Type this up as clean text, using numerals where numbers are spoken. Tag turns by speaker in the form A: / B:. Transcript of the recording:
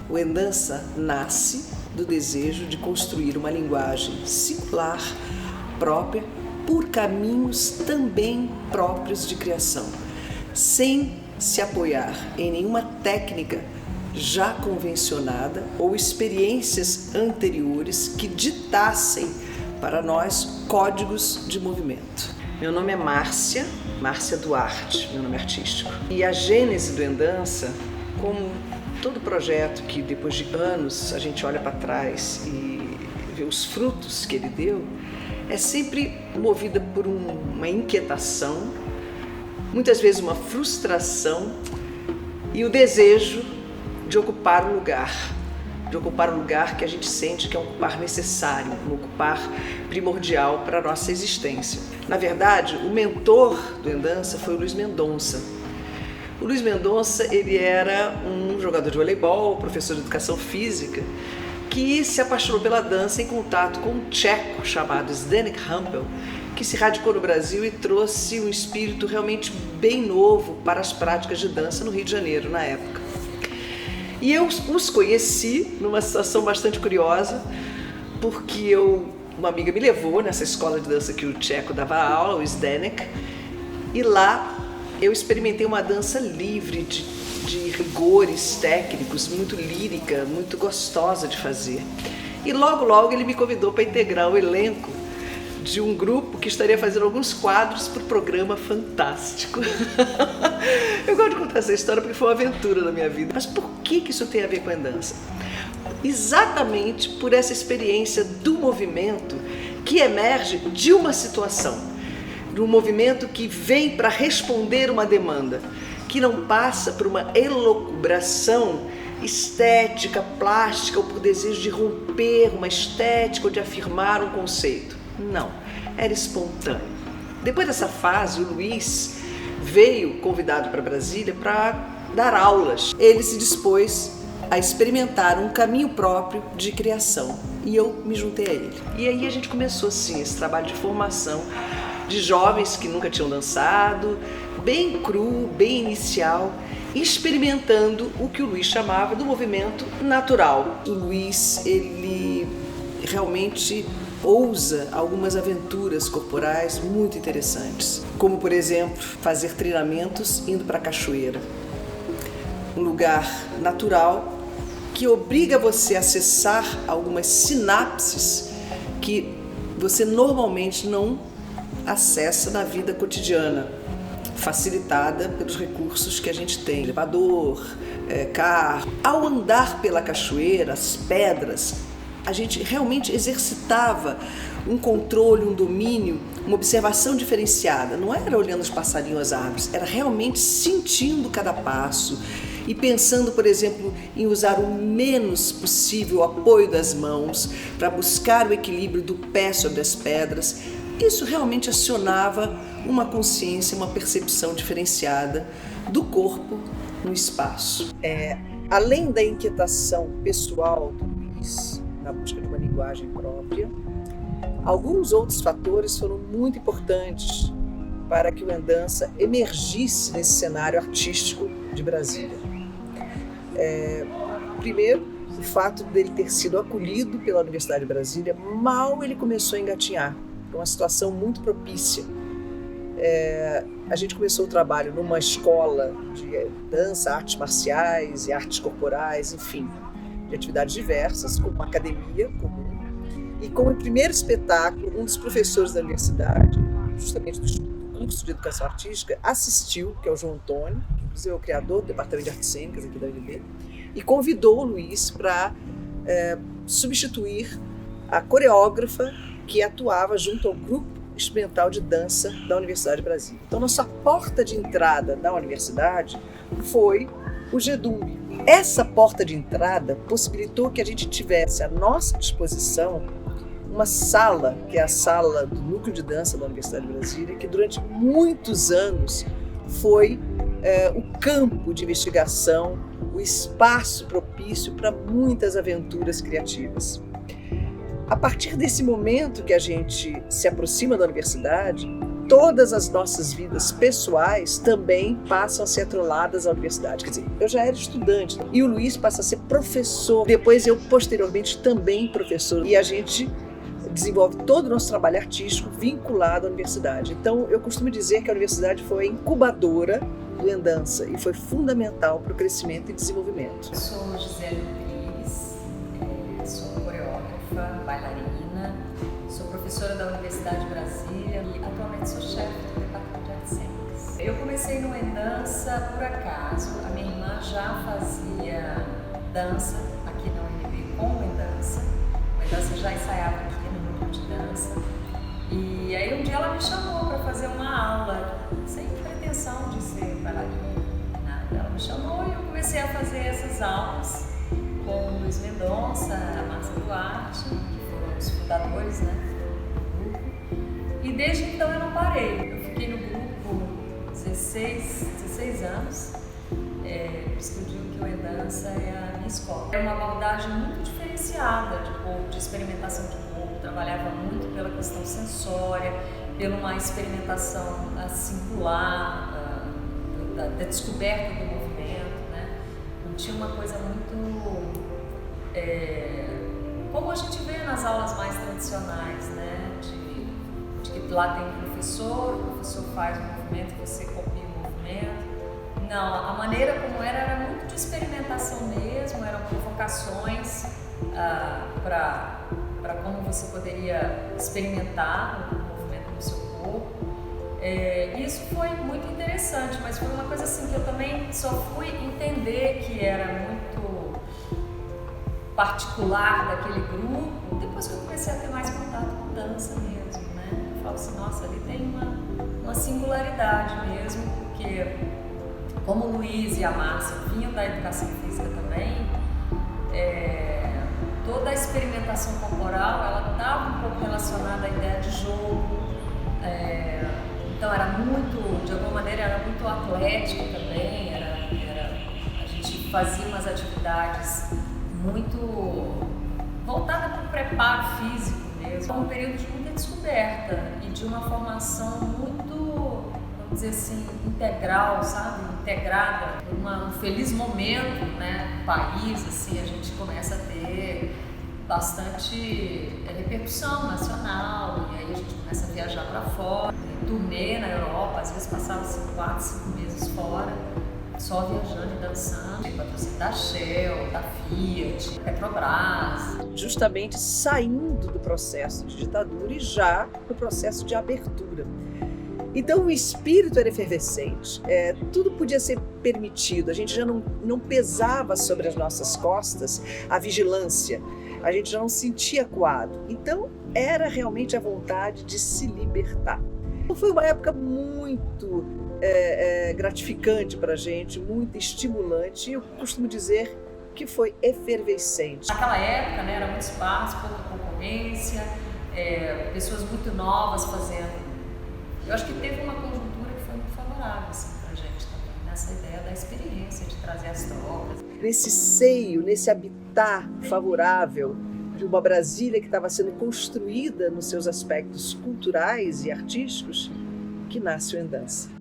A: O Endança nasce do desejo de construir uma linguagem singular, própria, por caminhos também próprios de criação, sem se apoiar em nenhuma técnica já convencionada ou experiências anteriores que ditassem para nós códigos de movimento. Meu nome é Márcia Duarte, meu nome é artístico. E a gênese do Endança, como todo projeto que depois de anos a gente olha para trás e vê os frutos que ele deu, é sempre movida por uma inquietação, muitas vezes uma frustração e o desejo de ocupar um lugar que a gente sente que é um ocupar necessário, um ocupar primordial para a nossa existência. Na verdade, o mentor do Endança foi o Luiz Mendonça. O Luiz Mendonça, ele era um jogador de voleibol, professor de educação física, que se apaixonou pela dança em contato com um tcheco chamado Zdeněk Hampel, que se radicou no Brasil e trouxe um espírito realmente bem novo para as práticas de dança no Rio de Janeiro, na época. E eu os conheci numa situação bastante curiosa, porque uma amiga me levou nessa escola de dança que o tcheco dava aula, o Zdeněk, e lá eu experimentei uma dança livre de rigores técnicos, muito lírica, muito gostosa de fazer. E logo ele me convidou para integrar o elenco de um grupo que estaria fazendo alguns quadros para o programa Fantástico. Eu gosto de contar essa história porque foi uma aventura na minha vida. Mas por que isso tem a ver com a dança? Exatamente por essa experiência do movimento que emerge de uma situação, de um movimento que vem para responder uma demanda, que não passa por uma elucubração estética, plástica, ou por desejo de romper uma estética ou de afirmar um conceito. Não, era espontâneo. Depois dessa fase, o Luiz veio convidado para Brasília para dar aulas. Ele se dispôs a experimentar um caminho próprio de criação e eu me juntei a ele. E aí a gente começou assim esse trabalho de formação de jovens que nunca tinham dançado, bem cru, bem inicial, experimentando o que o Luiz chamava do movimento natural. O Luiz, ele realmente ousa algumas aventuras corporais muito interessantes, como, por exemplo, fazer treinamentos indo para a cachoeira, um lugar natural que obriga você a acessar algumas sinapses que você normalmente não acessa na vida cotidiana, facilitada pelos recursos que a gente tem, elevador, carro. Ao andar pela cachoeira, as pedras, a gente realmente exercitava um controle, um domínio, uma observação diferenciada. Não era olhando os passarinhos, as árvores, era realmente sentindo cada passo e pensando, por exemplo, em usar o menos possível o apoio das mãos para buscar o equilíbrio do pé sobre as pedras. Isso realmente acionava uma consciência, uma percepção diferenciada do corpo no espaço. Além da inquietação pessoal do Luiz na busca de uma linguagem própria, alguns outros fatores foram muito importantes para que o Endança emergisse nesse cenário artístico de Brasília. Primeiro, o fato dele ter sido acolhido pela Universidade de Brasília, mal ele começou a engatinhar, uma situação muito propícia. A gente começou o trabalho numa escola de dança, artes marciais e artes corporais, enfim, de atividades diversas, como uma academia comum. E como primeiro espetáculo, um dos professores da universidade, justamente do curso de educação artística, assistiu, que é o João Antônio, que inclusive é o criador do departamento de artes cênicas aqui da UNB, e convidou o Luiz para substituir a coreógrafa que atuava junto ao grupo experimental de dança da Universidade de Brasília. Então, nossa porta de entrada da universidade foi o GEDUMB. Essa porta de entrada possibilitou que a gente tivesse à nossa disposição uma sala, que é a sala do Núcleo de Dança da Universidade de Brasília, que durante muitos anos foi o campo de investigação, o espaço propício para muitas aventuras criativas. A partir desse momento que a gente se aproxima da universidade, todas as nossas vidas pessoais também passam a ser atreladas à universidade. Quer dizer, eu já era estudante e o Luiz passa a ser professor. Depois eu, posteriormente, também professor. E a gente desenvolve todo o nosso trabalho artístico vinculado à universidade. Então, eu costumo dizer que a universidade foi a incubadora do Endança e foi fundamental para o crescimento e desenvolvimento.
B: Eu sou Gisele Rodrigues, sou coreógrafa, bailarina, sou professora da Universidade de Brasília e atualmente sou chefe do Departamento de Artes Cênicas. Eu comecei no Endança por acaso. A minha irmã já fazia dança aqui na UNB com o Endança. O Endança já ensaiava aqui no grupo de dança. E aí um dia ela me chamou para fazer uma aula, sem pretensão de ser bailarina, nada. Ela me chamou e eu comecei a fazer essas aulas com o Luiz Mendonça, a Márcia Duarte, que foram os fundadores, né, do grupo. E desde então eu não parei. Eu fiquei no grupo 16 anos. Por isso que eu digo que o Endança é a minha escola. É uma abordagem muito diferenciada de corpo, de experimentação de corpo. Trabalhava muito pela questão sensória, pela uma experimentação singular, da descoberta do movimento, né? Não tinha uma coisa muito como a gente vê nas aulas mais tradicionais, né? De que lá tem um professor, o professor faz o movimento e você copia o movimento. Não, a maneira como era muito de experimentação mesmo, eram provocações para como você poderia experimentar o movimento do seu corpo. Isso foi muito interessante, mas foi uma coisa assim que eu também só fui entender que era muito particular daquele grupo depois que eu comecei a ter mais contato com dança mesmo, né? Eu falo assim, nossa, ali tem uma singularidade mesmo, porque como o Luiz e a Márcia vinham da educação física também, toda a experimentação corporal, ela estava um pouco relacionada à ideia de jogo, então era muito, de alguma maneira, era muito atlético também, a gente fazia umas atividades muito voltadas para o preparo físico mesmo. Foi um período de muita descoberta e de uma formação muito, vamos dizer assim, integral, sabe? Integrada. Um feliz momento, né, no país, assim, a gente começa a ter bastante repercussão nacional e aí a gente começa a viajar para fora, turnê na Europa, às vezes passava 4, 5 meses fora, só viajando e dançando, patrocínio da Shell, da Fiat, Petrobras.
A: Justamente saindo do processo de ditadura e já no processo de abertura. Então o espírito era efervescente, tudo podia ser permitido, a gente já não pesava sobre as nossas costas a vigilância, a gente já não se sentia acuado. Então era realmente a vontade de se libertar. Então, foi uma época muito gratificante para a gente, muito estimulante, e eu costumo dizer que foi efervescente.
B: Naquela época, né, era muito espaço, pouca concorrência, pessoas muito novas fazendo. Eu acho que teve uma conjuntura que foi muito favorável assim, para a gente também, nessa ideia da experiência, de trazer as trocas.
A: Nesse seio, nesse habitat favorável de uma Brasília que estava sendo construída nos seus aspectos culturais e artísticos, que nasce o Endança.